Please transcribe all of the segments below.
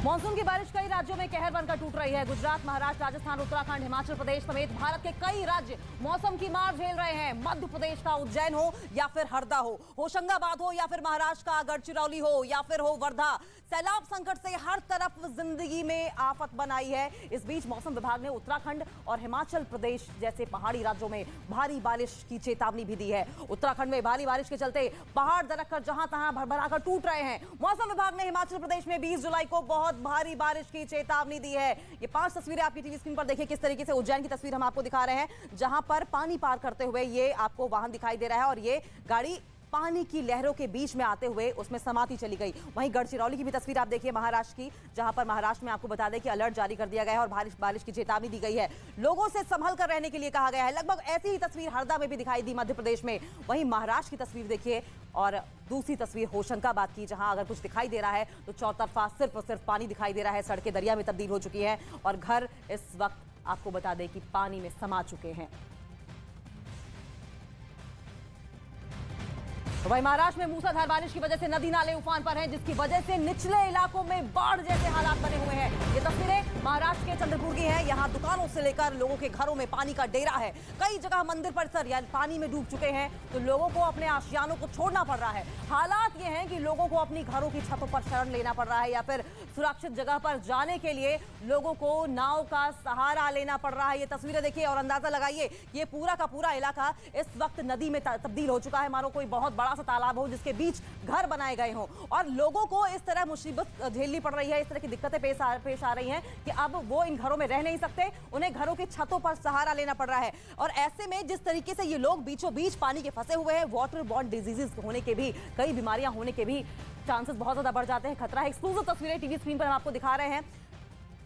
Monsoon की बारिश कई राज्यों में कहर बनकर टूट रही है। गुजरात, महाराष्ट्र, राजस्थान, उत्तराखंड, हिमाचल प्रदेश समेत भारत के कई राज्य मौसम की मार झेल रहे हैं। मध्य प्रदेश का उज्जैन हो या फिर हरदा हो, होशंगाबाद हो या फिर महाराष्ट्र का गढ़चिरौली हो या फिर हो वर्धा, सैलाब संकट से हर तरफ जिंदगी में आफत बनाई है। इस बीच मौसम विभाग ने उत्तराखंड और हिमाचल प्रदेश जैसे पहाड़ी राज्यों में भारी बारिश की चेतावनी भी दी है। उत्तराखंड में भारी बारिश के चलते पहाड़ दरककर जहां तहां भरभराकर टूट रहे हैं। मौसम विभाग ने हिमाचल प्रदेश में 20 जुलाई को बहुत भारी बारिश की चेतावनी दी है। ये 5 तस्वीरें आपकी टीवी स्क्रीन पर देखिए किस तरीके से उज्जैन की तस्वीर हम आपको दिखा रहे हैं, जहां पर पानी पार करते हुए ये आपको वाहन दिखाई दे रहा है और ये गाड़ी पानी की लहरों के बीच में आते हुए उसमें समाती चली गई। वहीं गढ़चिरौली की भी तस्वीर आप देखिए महाराष्ट्र की, जहां पर महाराष्ट्र में आपको बता दें कि अलर्ट जारी कर दिया गया है और बारिश की चेतावनी दी गई है। लोगों से संभल कर रहने के लिए कहा गया है। लगभग ऐसी ही तस्वीर हरदा में भी दिखाई दी मध्य प्रदेश में। वहीं महाराष्ट्र की तस्वीर देखिए और दूसरी तस्वीर होशंगाबाद की, जहां अगर कुछ दिखाई दे रहा है तो चौतरफा सिर्फ और सिर्फ पानी दिखाई दे रहा है। सड़कें दरिया में तब्दील हो चुकी हैं और घर इस वक्त आपको बता दें कि पानी में समा चुके हैं। वहीं महाराष्ट्र में मूसलाधार बारिश की वजह से नदी नाले उफान पर हैं, जिसकी वजह से निचले इलाकों में बाढ़ जैसे हालात बने हुए हैं। ये तस्वीरें महाराष्ट्र के चंद्रपुर की हैं। यहां दुकानों से लेकर लोगों के घरों में पानी का डेरा है। कई जगह मंदिर परिसर या पानी में डूब चुके हैं, तो लोगों को अपने आशियानों को छोड़ना पड़ रहा है। हालात ये हैं कि लोगों को अपनी घरों की छतों पर शरण लेना पड़ रहा है या फिर सुरक्षित जगह पर जाने के लिए लोगों को नाव का सहारा लेना पड़ रहा है। ये तस्वीरें देखिए और अंदाजा लगाइए, ये पूरा का पूरा इलाका इस वक्त नदी में तब्दील हो चुका है, मानो कोई बहुत बड़ा सा तालाब हो जिसके बीच घर बनाए गए हों। और लोगों को इस तरह मुसीबत झेलनी पड़ रही है, इस तरह की दिक्कतें पेश आ रही हैं कि अब वो इन घरों में रह नहीं सकते, उन्हें घरों की छतों पर सहारा लेना पड़ रहा है। और ऐसे में जिस तरीके से ये लोग बीचों बीच पानी के फंसे हुए हैं, वाटर बॉर्न डिजीजेस होने के भी, कई बीमारियां होने के भी चांसेस बहुत ज्यादा बढ़ जाते हैं, खतरा है। एक्सक्लूसिव तस्वीरें टीवी स्क्रीन पर हम आपको दिखा रहे हैं।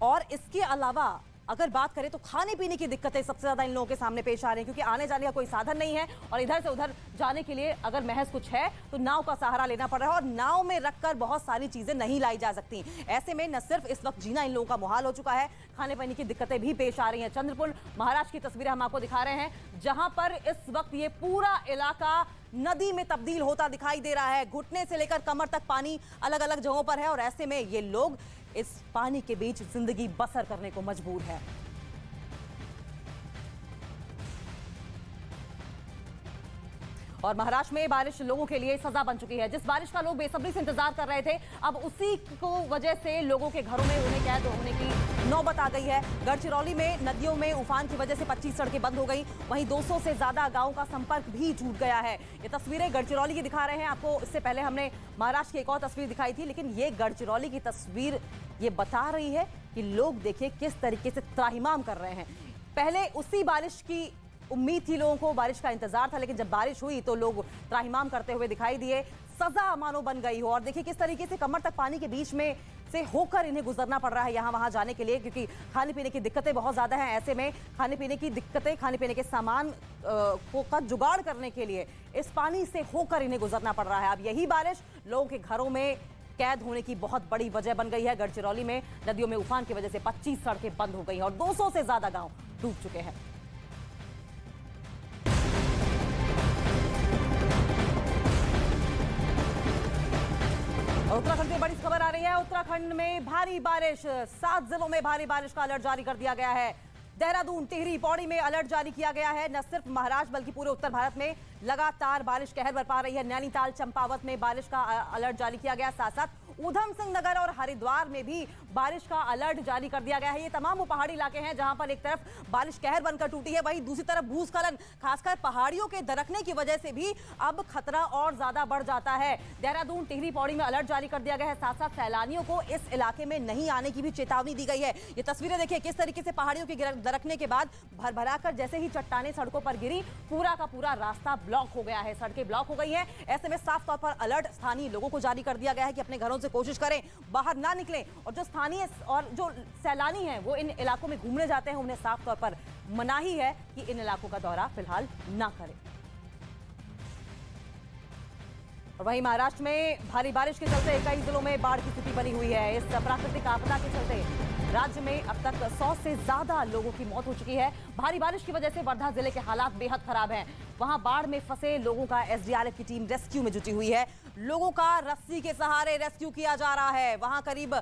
और इसके अलावा अगर बात करें तो खाने पीने की दिक्कतें सबसे ज्यादा इन लोगों के सामने पेश आ रही हैं, क्योंकि आने जाने का कोई साधन नहीं है और इधर से उधर जाने के लिए अगर महज कुछ है तो नाव का सहारा लेना पड़ रहा है और नाव में रखकर बहुत सारी चीजें नहीं लाई जा सकती। ऐसे में न सिर्फ इस वक्त जीना इन लोगों का मुहाल हो चुका है, खाने पीने की दिक्कतें भी पेश आ रही हैं। चंद्रपुर महाराष्ट्र की तस्वीरें हम आपको दिखा रहे हैं, जहां पर इस वक्त ये पूरा इलाका नदी में तब्दील होता दिखाई दे रहा है। घुटने से लेकर कमर तक पानी अलग अलग जगहों पर है और ऐसे में ये लोग इस पानी के बीच जिंदगी बसर करने को मजबूर है। और महाराष्ट्र में बारिश लोगों के लिए सजा बन चुकी है। जिस बारिश का लोग बेसब्री से इंतजार कर रहे थे, अब उसी को वजह से लोगों के घरों में उन्हें कैद होने की नौबत आ गई है। गढ़चिरौली में नदियों में उफान की वजह से 25 सड़कें बंद हो गई। वहीं 200 से ज्यादा गांवों का संपर्क भी टूट गया है। ये तस्वीरें गढ़चिरौली की दिखा रहे हैं आपको। इससे पहले हमने महाराष्ट्र की एक और तस्वीर दिखाई थी, लेकिन ये गढ़चिरौली की तस्वीर ये बता रही है कि लोग देखिए किस तरीके से त्राहिमाम कर रहे हैं। पहले उसी बारिश की उम्मीद थी लोगों को, बारिश का इंतजार था, लेकिन जब बारिश हुई तो लोग त्राहिमाम करते हुए दिखाई दिए। सजा मानो बन गई हो। और देखिए किस तरीके से कमर तक पानी के बीच में से होकर इन्हें गुजरना पड़ रहा है यहाँ वहां जाने के लिए, क्योंकि खाने पीने की दिक्कतें बहुत ज्यादा हैं। ऐसे में खाने पीने की दिक्कतें, खाने पीने के सामान का जुगाड़ करने के लिए इस पानी से होकर इन्हें गुजरना पड़ रहा है। अब यही बारिश लोगों के घरों में कैद होने की बहुत बड़ी वजह बन गई है। गढ़चिरौली में नदियों में उफान की वजह से 25 सड़कें बंद हो गई हैं और 200 से ज्यादा गांव डूब चुके हैं। उत्तराखंड से बड़ी खबर आ रही है। उत्तराखंड में भारी बारिश, 7 जिलों में भारी बारिश का अलर्ट जारी कर दिया गया है। देहरादून, टिहरी, पौड़ी में अलर्ट जारी किया गया है। न सिर्फ महाराष्ट्र बल्कि पूरे उत्तर भारत में लगातार बारिश कहर बरपा रही है। नैनीताल, चंपावत में बारिश का अलर्ट जारी किया गया। साथ साथ ऊधम सिंह नगर और हरिद्वार में भी बारिश का अलर्ट जारी कर दिया गया है। ये तमाम वो पहाड़ी इलाके हैं जहां पर एक तरफ बारिश कहर बनकर टूटी है, वहीं दूसरी तरफ भूस्खलन, खासकर पहाड़ियों के दरकने की वजह से भी अब खतरा और ज्यादा बढ़ जाता है। देहरादून, टिहरी, पौड़ी में अलर्ट जारी कर दिया गया है। साथ साथ सैलानियों को इस इलाके में नहीं आने की भी चेतावनी दी गई है। ये तस्वीरें देखिए किस तरीके से पहाड़ियों के दरकने के बाद भरभराकर जैसे ही चट्टानें सड़कों पर गिरी, पूरा का पूरा रास्ता ब्लॉक हो गया है, सड़कें ब्लॉक हो गई हैं। ऐसे में साफ तौर पर अलर्ट स्थानीय लोगों को जारी कर दिया गया है कि अपने घरों से कोशिश करें, बाहर ना निकलें। और जो स्थानीय और जो सैलानी हैं वो इन इलाकों में घूमने जाते हैं, उन्हें साफ तौर पर मनाही है कि इन इलाकों का दौरा फिलहाल ना करें। और वहीं महाराष्ट्र में भारी बारिश के चलते कई जिलों में बाढ़ की स्थिति बनी हुई है। इस प्राकृतिक आपदा के चलते राज्य में अब तक 100 से ज्यादा लोगों की मौत हो चुकी है। भारी बारिश की वजह से वर्धा जिले के हालात बेहद खराब हैं। वहां बाढ़ में फंसे लोगों का एसडीआरएफ की टीम रेस्क्यू में जुटी हुई है। लोगों का रस्सी के सहारे रेस्क्यू किया जा रहा है। वहां करीब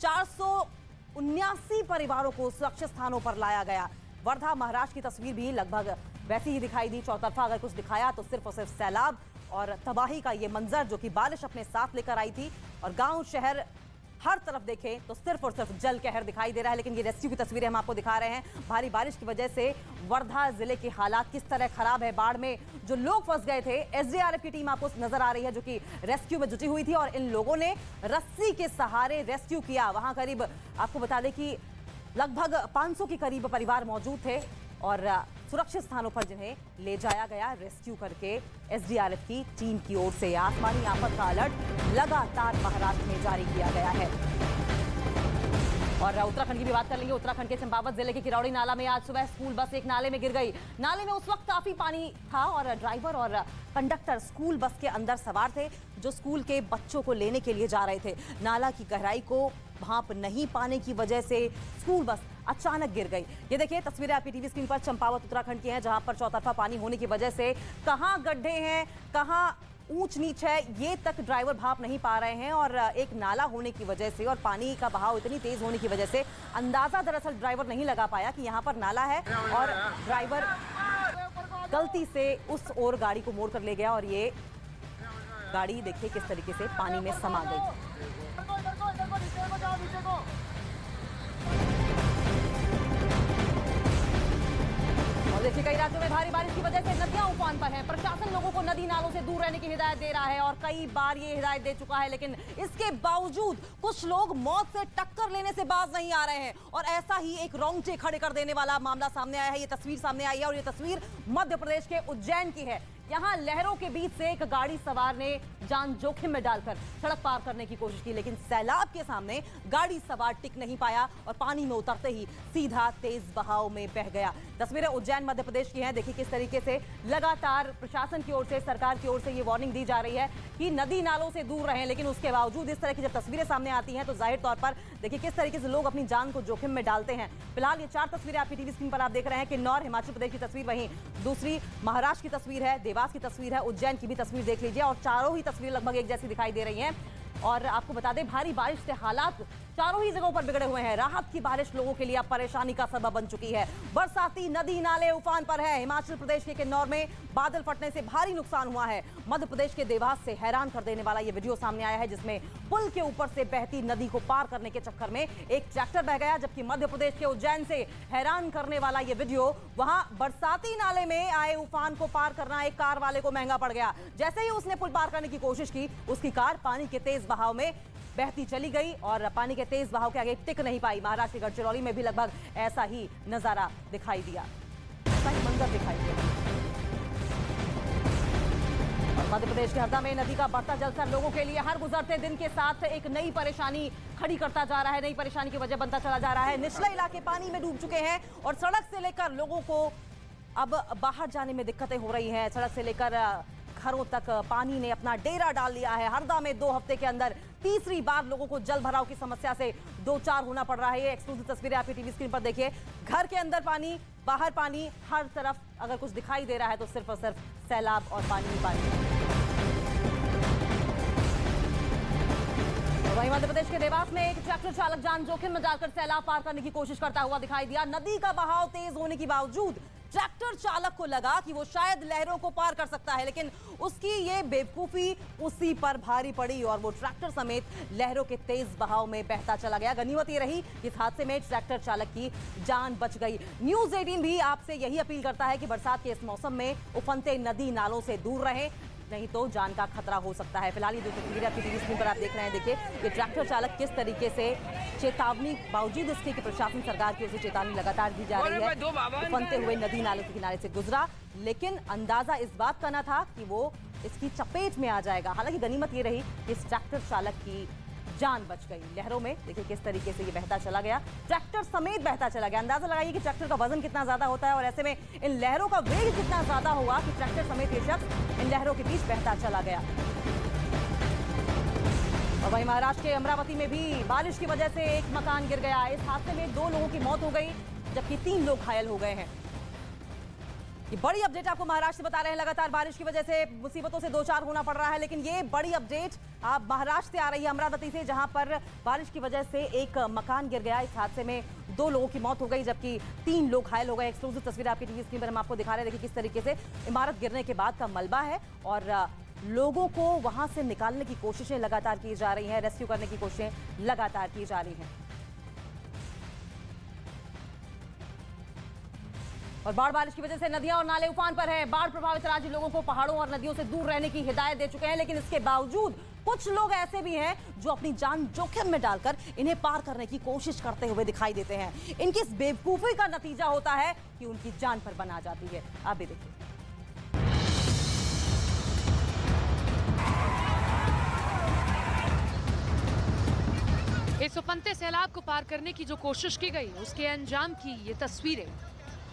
479 परिवारों को सुरक्षित स्थानों पर लाया गया। वर्धा महाराष्ट्र की तस्वीर भी लगभग वैसी ही दिखाई दी। चौतरफा अगर कुछ दिखाया तो सिर्फ और सिर्फ सैलाब और तबाही का ये मंजर जो कि बारिश अपने साथ लेकर आई थी, और गांव शहर हर तरफ देखें तो सिर्फ और सिर्फ जल कहर दिखाई दे रहा है। लेकिन ये रेस्क्यू की तस्वीरें हम आपको दिखा रहे हैं। भारी बारिश की वजह से वर्धा जिले के हालात किस तरह खराब है। बाढ़ में जो लोग फंस गए थे, एसडीआरएफ की टीम आपको नजर आ रही है जो कि रेस्क्यू में जुटी हुई थी, और इन लोगों ने रस्सी के सहारे रेस्क्यू किया। वहां करीब आपको बता दें कि लगभग 500 के करीब परिवार मौजूद थे, और सुरक्षित स्थानों पर जिन्हें ले जाया गया रेस्क्यू करके एसडीआरएफ की टीम की ओर से। आसमानी आफत का अलर्ट लगातार महाराष्ट्र में जारी किया गया है। और उत्तराखंड की भी बात कर लेंगे। उत्तराखंड के चंपावत जिले के किरौड़ी नाला में आज सुबह स्कूल बस एक नाले में गिर गई। नाले में उस वक्त काफी पानी था और ड्राइवर और कंडक्टर स्कूल बस के अंदर सवार थे जो स्कूल के बच्चों को लेने के लिए जा रहे थे। नाला की गहराई को भांप नहीं पाने की वजह से स्कूल बस अचानक गिर गई। ये देखिए तस्वीरें आपकी टीवी स्क्रीन पर चंपावत उत्तराखंड की हैं, जहां पर चौतरफा पानी होने की वजह से कहां गड्ढे हैं, कहां ऊंच नीच है, ये तक ड्राइवर भाप नहीं पा रहे हैं। और एक नाला होने की वजह से और पानी का बहाव इतनी तेज होने की वजह से अंदाजा दरअसल ड्राइवर नहीं लगा पाया कि यहाँ पर नाला है, और ड्राइवर गलती से उस ओर गाड़ी को मोड़ कर ले गया, और ये गाड़ी देखिए किस तरीके से पानी में समा गई। और देखिए कई राज्यों में भारी बारिश की वजह से नदियां उफान पर हैं। प्रशासन लोगों को नदी नालों से दूर रहने की हिदायत दे रहा है, और कई बार ये हिदायत दे चुका है, लेकिन इसके बावजूद कुछ लोग मौत से टक्कर लेने से बाज नहीं आ रहे हैं। और ऐसा ही एक रोंगटे खड़े कर देने वाला मामला सामने आया है। ये तस्वीर सामने आई है, और ये तस्वीर मध्य प्रदेश के उज्जैन की है। यहां लहरों के बीच से एक गाड़ी सवार ने जान जोखिम में डालकर सड़क पार करने की कोशिश की, लेकिन सैलाब के सामने गाड़ी सवार टिक नहीं पाया और पानी में उतरते ही सीधा तेज बहाव में बह गया। तस्वीरें उज्जैन मध्य प्रदेश की हैं। देखिए किस तरीके से लगातार प्रशासन की ओर से, सरकार की ओर से ये वार्निंग दी जा रही है कि नदी नालों से दूर रहें, लेकिन उसके बावजूद इस तरह की जब तस्वीरें सामने आती हैं तो जाहिर तौर पर देखिए किस तरीके से लोग अपनी जान को जोखिम में डालते हैं। फिलहाल ये 4 तस्वीरें आपकी टीवी स्क्रीन पर आप देख रहे हैं। किन्नौर हिमाचल प्रदेश की तस्वीर, वहीं दूसरी महाराष्ट्र की तस्वीर है, देवास की तस्वीर है, उज्जैन की भी तस्वीर देख लीजिए, और चारों ही तस्वीर लगभग एक जैसी दिखाई दे रही हैं। और आपको बता दें भारी बारिश से हालात चारों ही जगहों पर बिगड़े हुए हैं। राहत की बारिश लोगों के लिए अब परेशानी का सबब बन चुकी है। बरसाती नदी नाले उफान पर है। हिमाचल प्रदेश के किन्नौर में बादल फटने से भारी नुकसान हुआ है। मध्य प्रदेश के देवास से हैरान कर देने वाला यह वीडियो सामने आया है, जिसमें पुल के ऊपर से बहती नदी को पार करने के चक्कर में एक ट्रैक्टर बह गया। जबकि मध्य प्रदेश के उज्जैन से हैरान करने वाला यह वीडियो, वहां बरसाती नाले में आए उफान को पार करना एक कार वाले को महंगा पड़ गया। जैसे ही उसने पुल पार करने की कोशिश की, उसकी कार पानी के तेज बहाव में बहती चली गई और पानी के तेज बहाव के आगे टिक नहीं पाई। महाराष्ट्र के गढ़चिरौली में भी लगभग ऐसा ही नजारा दिखाई दिया, ऐसा ही मंजर दिखाई दिया। और मध्य प्रदेश के हरदा में नदी का बढ़ता जलस्तर लोगों के लिए हर गुजरते दिन के साथ एक नई परेशानी खड़ी करता जा रहा है, नई परेशानी की वजह बनता चला जा रहा है। निचले इलाके पानी में डूब चुके हैं और सड़क से लेकर लोगों को अब बाहर जाने में दिक्कतें हो रही हैं। सड़क से लेकर घरों तक पानी ने अपना डेरा डाल लिया है। हरदा में 2 हफ्ते के अंदर तीसरी बार लोगों को जल भराव की समस्या से दो चार होना पड़ रहा है। ये एक्सक्लूसिव तस्वीरें आपकी टीवी स्क्रीन पर देखिए। घर के अंदर पानी, बाहर पानी, हर तरफ अगर कुछ दिखाई दे रहा है तो सिर्फ और सिर्फ सैलाब और पानी ही पानी। वहीं मध्य प्रदेश के देवास में एक ट्रैक्टर चालक जान जोखिम में डालकर सैलाब पार करने की कोशिश करता हुआ दिखाई दिया। नदी का बहाव तेज होने के बावजूद ट्रैक्टर चालक को लगा कि वो शायद लहरों को पार कर सकता है, लेकिन उसकी ये बेवकूफी उसी पर भारी पड़ी और वो ट्रैक्टर समेत लहरों के तेज बहाव में बहता चला गया। गनीमत ये रही इस हादसे में ट्रैक्टर चालक की जान बच गई। न्यूज़ 18 भी आपसे यही अपील करता है कि बरसात के इस मौसम में उफनते नदी नालों से दूर रहें, नहीं तो जान का खतरा हो सकता है। फिलहाल ये जो तस्वीरें आपकी टीवी स्क्रीन पर आप देख रहे हैं, देखिए ये ट्रैक्टर चालक किस तरीके से चेतावनी, बावजूद इसके कि प्रशासन सरकार की ओर से चेतावनी लगातार दी जा रही है, उफनते हुए नदी नाले के किनारे से गुजरा, लेकिन अंदाजा इस बात का न था कि वो इसकी चपेट में आ जाएगा। हालांकि गनीमत ये रही कि इस ट्रैक्टर चालक की जान बच गई। लहरों में देखिए किस तरीके से ये बहता चला गया, ट्रैक्टर समेत बहता चला गया। अंदाजा लगाइए कि ट्रैक्टर का वजन कितना ज्यादा होता है और ऐसे में इन लहरों का वेग कितना ज्यादा होगा कि ट्रैक्टर समेत ये शख्स इन लहरों के बीच बहता चला गया। और वहीं महाराष्ट्र के अमरावती में भी बारिश की वजह से एक मकान गिर गया। इस हादसे में 2 लोगों की मौत हो गई, जबकि 3 लोग घायल हो गए हैं। ये बड़ी अपडेट आपको महाराष्ट्र से बता रहे हैं। लगातार बारिश की वजह से मुसीबतों से दो चार होना पड़ रहा है, लेकिन ये बड़ी अपडेट आप महाराष्ट्र से आ रही है, अमरावती से, जहां पर बारिश की वजह से एक मकान गिर गया। इस हादसे में 2 लोगों की मौत हो गई, जबकि 3 लोग घायल हो गए। एक्सक्लूसिव तस्वीर आपकी टीवी स्क्रीन पर हम आपको दिखा रहे हैं। देखिए किस तरीके से इमारत गिरने के बाद का मलबा है और लोगों को वहां से निकालने की कोशिशें लगातार की जा रही हैं, रेस्क्यू करने की कोशिशें लगातार की जा रही हैं। और बारिश की वजह से नदियां और नाले उफान पर हैं। बाढ़ प्रभावित राज्य लोगों को पहाड़ों और नदियों से दूर रहने की हिदायत दे चुके हैं, लेकिन इसके बावजूद कुछ लोग ऐसे भी हैं जो अपनी जान जोखिम में डालकर इन्हें पार करने की कोशिश करते हुए दिखाई देते हैं। इनकी इस बेवकूफी का नतीजा होता है कि उनकी जान पर बन आ जाती है। आप भी देखिए। इस उफनते सैलाब को पार करने की जो कोशिश की गई, उसके अंजाम की ये तस्वीरें।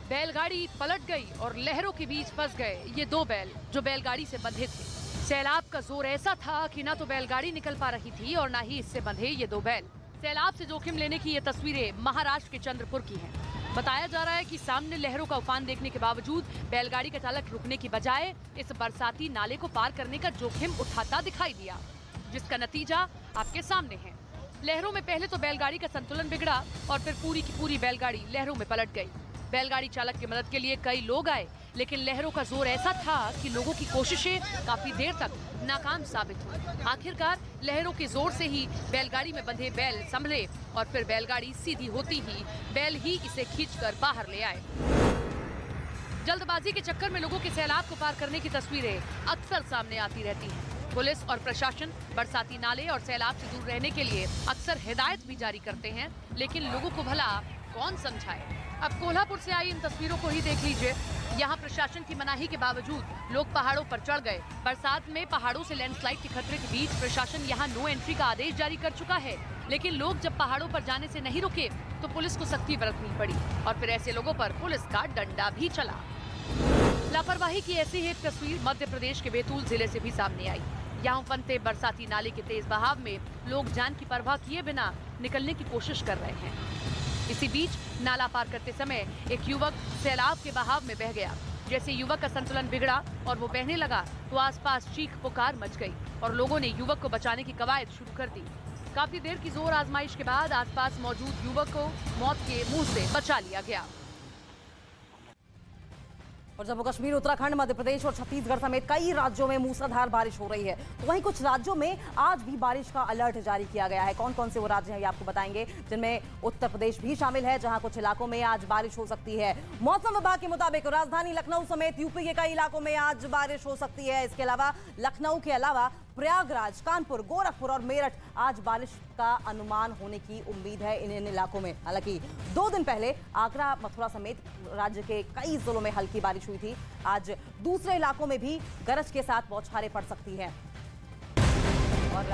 बैलगाड़ी पलट गई और लहरों के बीच फंस गए ये 2 बैल जो बैलगाड़ी से बंधे थे। सैलाब का जोर ऐसा था कि ना तो बैलगाड़ी निकल पा रही थी और ना ही इससे बंधे ये 2 बैल। सैलाब से जोखिम लेने की ये तस्वीरें महाराष्ट्र के चंद्रपुर की हैं। बताया जा रहा है कि सामने लहरों का उफान देखने के बावजूद बैलगाड़ी का चालक रुकने की बजाय इस बरसाती नाले को पार करने का जोखिम उठाता दिखाई दिया, जिसका नतीजा आपके सामने है। लहरों में पहले तो बैलगाड़ी का संतुलन बिगड़ा और फिर पूरी की पूरी बैलगाड़ी लहरों में पलट गई। बैलगाड़ी चालक की मदद के लिए कई लोग आए, लेकिन लहरों का जोर ऐसा था कि लोगों की कोशिशें काफी देर तक नाकाम साबित हुई। आखिरकार लहरों के जोर से ही बैलगाड़ी में बंधे बैल संभले और फिर बैलगाड़ी सीधी होती ही बैल ही इसे खींचकर बाहर ले आए। जल्दबाजी के चक्कर में लोगों के सैलाब को पार करने की तस्वीरें अक्सर सामने आती रहती हैं। पुलिस और प्रशासन बरसाती नाले और सैलाब से दूर रहने के लिए अक्सर हिदायत भी जारी करते हैं, लेकिन लोगों को भला कौन समझाए। अब कोल्हापुर से आई इन तस्वीरों को ही देख लीजिए। यहाँ प्रशासन की मनाही के बावजूद लोग पहाड़ों पर चढ़ गए। बरसात में पहाड़ों से लैंडस्लाइड के खतरे के बीच प्रशासन यहाँ नो एंट्री का आदेश जारी कर चुका है, लेकिन लोग जब पहाड़ों पर जाने से नहीं रुके तो पुलिस को सख्ती बरतनी पड़ी और फिर ऐसे लोगों पर पुलिस का डंडा भी चला। लापरवाही की ऐसी ही एक तस्वीर मध्य प्रदेश के बैतूल जिले से भी सामने आई। यहाँ उफनते बरसाती नाले के तेज बहाव में लोग जान की परवाह किए बिना निकलने की कोशिश कर रहे हैं। इसी बीच नाला पार करते समय एक युवक सैलाब के बहाव में बह गया। जैसे युवक का संतुलन बिगड़ा और वो बहने लगा तो आसपास चीख पुकार मच गई और लोगों ने युवक को बचाने की कवायद शुरू कर दी। काफी देर की जोर आजमाइश के बाद आसपास मौजूद युवक को मौत के मुंह से बचा लिया गया। और जम्मू कश्मीर, उत्तराखंड, मध्य प्रदेश और छत्तीसगढ़ समेत कई राज्यों में मूसलाधार बारिश हो रही है, तो वहीं कुछ राज्यों में आज भी बारिश का अलर्ट जारी किया गया है। कौन कौन से वो राज्य हैं ये आपको बताएंगे, जिनमें उत्तर प्रदेश भी शामिल है, जहां कुछ इलाकों में आज बारिश हो सकती है। मौसम विभाग के मुताबिक राजधानी लखनऊ समेत यूपी के कई इलाकों में आज बारिश हो सकती है। इसके अलावा लखनऊ के अलावा प्रयागराज, कानपुर, गोरखपुर और मेरठ आज बारिश का अनुमान होने की उम्मीद है इन इलाकों में। हालांकि 2 दिन पहले आगरा, मथुरा समेत राज्य के कई जिलों में हल्की बारिश हुई थी। आज दूसरे इलाकों में भी गरज के साथ बौछारें पड़ सकती हैं। और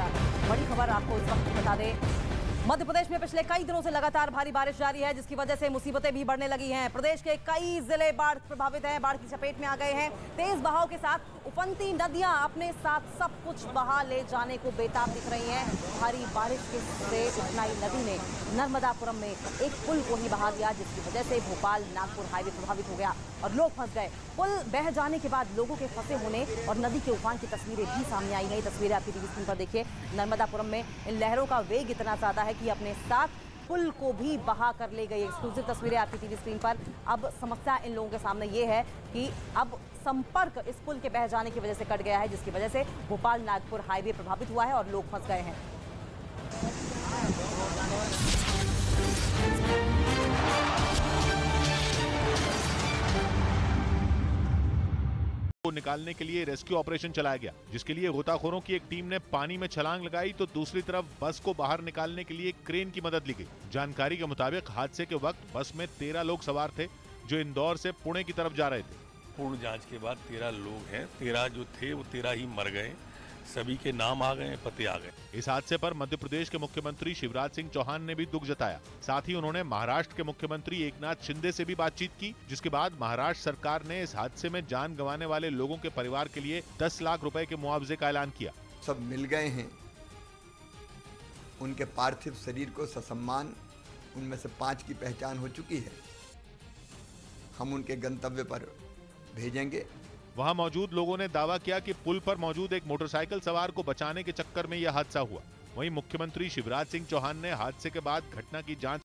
बड़ी खबर आपको इस वक्त बता दें, मध्य प्रदेश में पिछले कई दिनों से लगातार भारी बारिश जारी है, जिसकी वजह से मुसीबतें भी बढ़ने लगी हैं। प्रदेश के कई जिले बाढ़ प्रभावित हैं, बाढ़ की चपेट में आ गए हैं। तेज बहाव के साथ उफनती नदियां अपने साथ सब कुछ बहा ले जाने को बेताब दिख रही हैं। भारी बारिश से उफनाई नदी ने नर्मदापुरम में एक पुल को ही बहा दिया, जिसकी वजह से भोपाल नागपुर हाईवे प्रभावित हो गया और लोग फंस गए। पुल बह जाने के बाद लोगों के फंसे होने और नदी के उफान की तस्वीरें भी सामने आई हैं। तस्वीरें आपकी टीवी स्क्रीन पर देखिए। नर्मदापुरम में इन लहरों का वेग इतना ज्यादा है कि अपने साथ पुल को भी बहा कर ले गई। एक्सक्लूसिव तस्वीरें आपकी टीवी स्क्रीन पर। अब समस्या इन लोगों के सामने ये है कि अब संपर्क इस पुल के बह जाने की वजह से कट गया है, जिसकी वजह से भोपाल नागपुर हाईवे प्रभावित हुआ है और लोग फंस गए हैं। को निकालने के लिए रेस्क्यू ऑपरेशन चलाया गया, जिसके लिए गोताखोरों की एक टीम ने पानी में छलांग लगाई तो दूसरी तरफ बस को बाहर निकालने के लिए क्रेन की मदद ली गई। जानकारी के मुताबिक हादसे के वक्त बस में 13 लोग सवार थे, जो इंदौर से पुणे की तरफ जा रहे थे। पूर्ण जांच के बाद 13 लोग हैं। 13 जो थे वो 13 ही मर गए। सभी के नाम आ गए, पते आ गए। इस हादसे पर मध्य प्रदेश के मुख्यमंत्री शिवराज सिंह चौहान ने भी दुख जताया। साथ ही उन्होंने महाराष्ट्र के मुख्यमंत्री एकनाथ शिंदे से भी बातचीत की, जिसके बाद महाराष्ट्र सरकार ने इस हादसे में जान गंवाने वाले लोगों के परिवार के लिए 10 लाख रुपए के मुआवजे का ऐलान किया। सब मिल गए हैं, उनके पार्थिव शरीर को ससम्मान, उनमें से 5 की पहचान हो चुकी है। हम उनके गंतव्य पर भेजेंगे। वहां मौजूद लोगों ने दावा किया कि पुल पर मौजूद एक मोटरसाइकिल सवार को बचाने के चक्कर में यह हादसा हुआ। वहीं मुख्यमंत्री शिवराज सिंह चौहान ने हादसे के बाद घटना की जांच